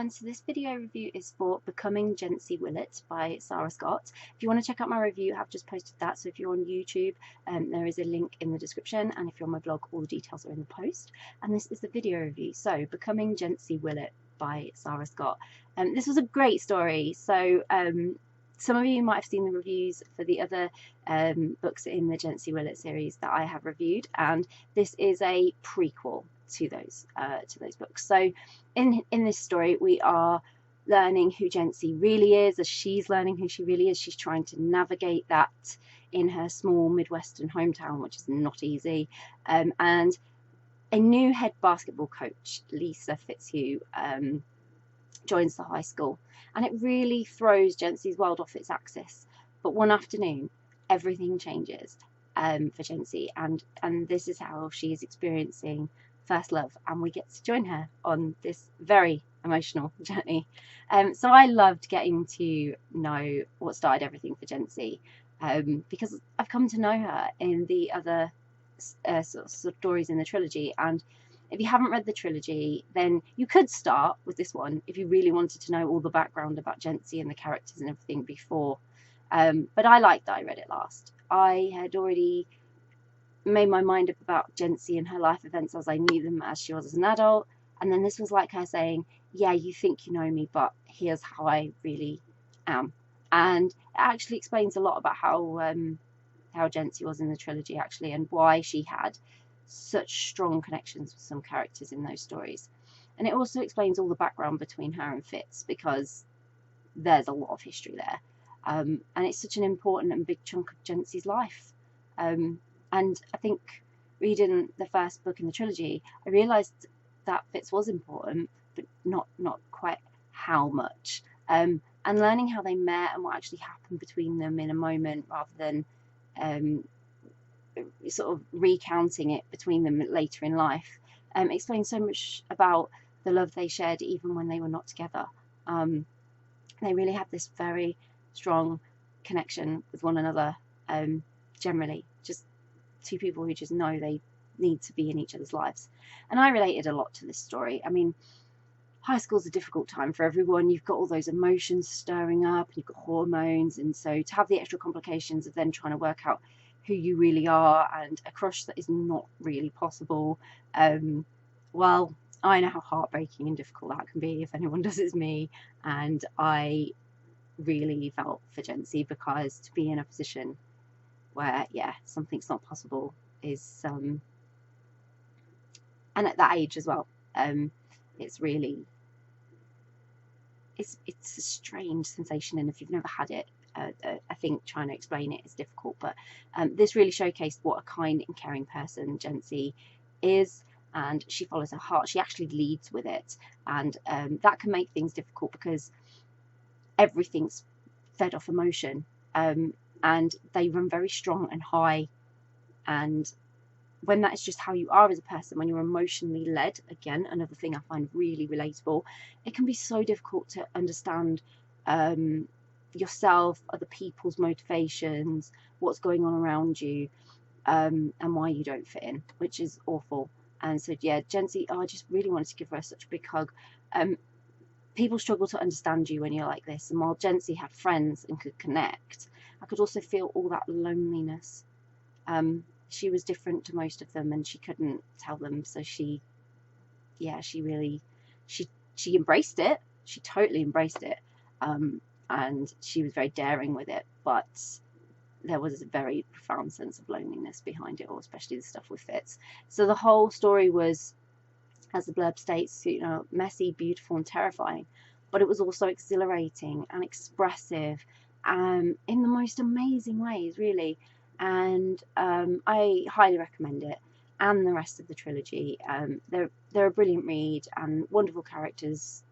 everyone, so this video review is for Becoming Jensy Willett by Sara Scott. If you want to check out my review, I've just posted that, so if you're on YouTube, there is a link in the description, and if you're on my blog, all the details are in the post. And this is the video review, so Becoming Jensy Willett by Sara Scott. This was a great story, so some of you might have seen the reviews for the other books in the Jensy Willett series that I have reviewed, and this is a prequel to those books. So in this story, we are learning who Jensy really is, as she's learning who she really is. She's trying to navigate that in her small Midwestern hometown, which is not easy. And a new head basketball coach, Lisa Fitzhugh, joins the high school, and it really throws Jensy's world off its axis. But one afternoon, everything changes for Jensy, and this is how she is experiencing first love, and we get to join her on this very emotional journey. So I loved getting to know what started everything for Jensy, because I've come to know her in the other sort of stories in the trilogy. And if you haven't read the trilogy, then you could start with this one if you really wanted to know all the background about Jensy and the characters and everything before. But I liked that I read it last. I had already made my mind up about Jensy and her life events as I knew them as she was as an adult, and then this was like her saying, yeah, you think you know me, but here's how I really am. And it actually explains a lot about how Jensy was in the trilogy, actually, and why she had such strong connections with some characters in those stories. And it also explains all the background between her and Fitz, because there's a lot of history there, and it's such an important and big chunk of Jensy's life. And I think reading the first book in the trilogy, I realised that Fitz was important, but not quite how much. And learning how they met and what actually happened between them in a moment, rather than sort of recounting it between them later in life, explains so much about the love they shared even when they were not together. They really had this very strong connection with one another, generally, just two people who just know they need to be in each other's lives. And I related a lot to this story. I mean, high school's a difficult time for everyone. You've got all those emotions stirring up, you've got hormones, and so to have the extra complications of then trying to work out who you really are and a crush that is not really possible, well, I know how heartbreaking and difficult that can be. If anyone does, it's me. And I really felt for Jensy, because to be in a position where, yeah, something's not possible is, and at that age as well, it's really, it's a strange sensation, and if you've never had it, I think trying to explain it is difficult. But this really showcased what a kind and caring person Jensy is, and she follows her heart. She actually leads with it, and that can make things difficult because everything's fed off emotion, and they run very strong and high. And when that is just how you are as a person, when you're emotionally led, again, another thing I find really relatable, it can be so difficult to understand yourself, other people's motivations, what's going on around you, and why you don't fit in, which is awful. And so, yeah, Jensy, I just really wanted to give her such a big hug. People struggle to understand you when you're like this, and while Jensy had friends and could connect, I could also feel all that loneliness. She was different to most of them, and she couldn't tell them, so she embraced it. She totally embraced it, and she was very daring with it, but there was a very profound sense of loneliness behind it all, especially the stuff with Fitz. So the whole story was, as the blurb states, you know, messy, beautiful, and terrifying, but it was also exhilarating and expressive, in the most amazing ways, really. And I highly recommend it, and the rest of the trilogy. They're a brilliant read and wonderful characters.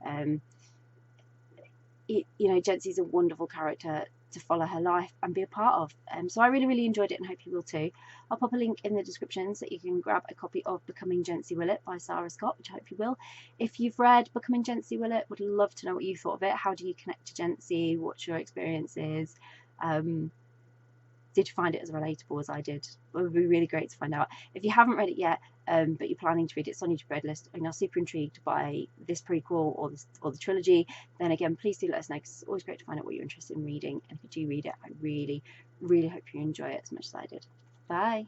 You know, Jensy's a wonderful character to follow her life and be a part of. So I really enjoyed it, and hope you will too. I'll pop a link in the description so that you can grab a copy of Becoming Jensy Willett by Sara Scott, which I hope you will. If you've read Becoming Jensy Willett, would love to know what you thought of it. How do you connect to Jensy? What's your experiences? Did you find it as relatable as I did? It would be really great to find out. If you haven't read it yet, but you're planning to read it, it's on your to-read list, and you're super intrigued by this prequel or the trilogy, then again, please do let us know, because it's always great to find out what you're interested in reading. And if you do read it, I really, really hope you enjoy it as much as I did. Bye.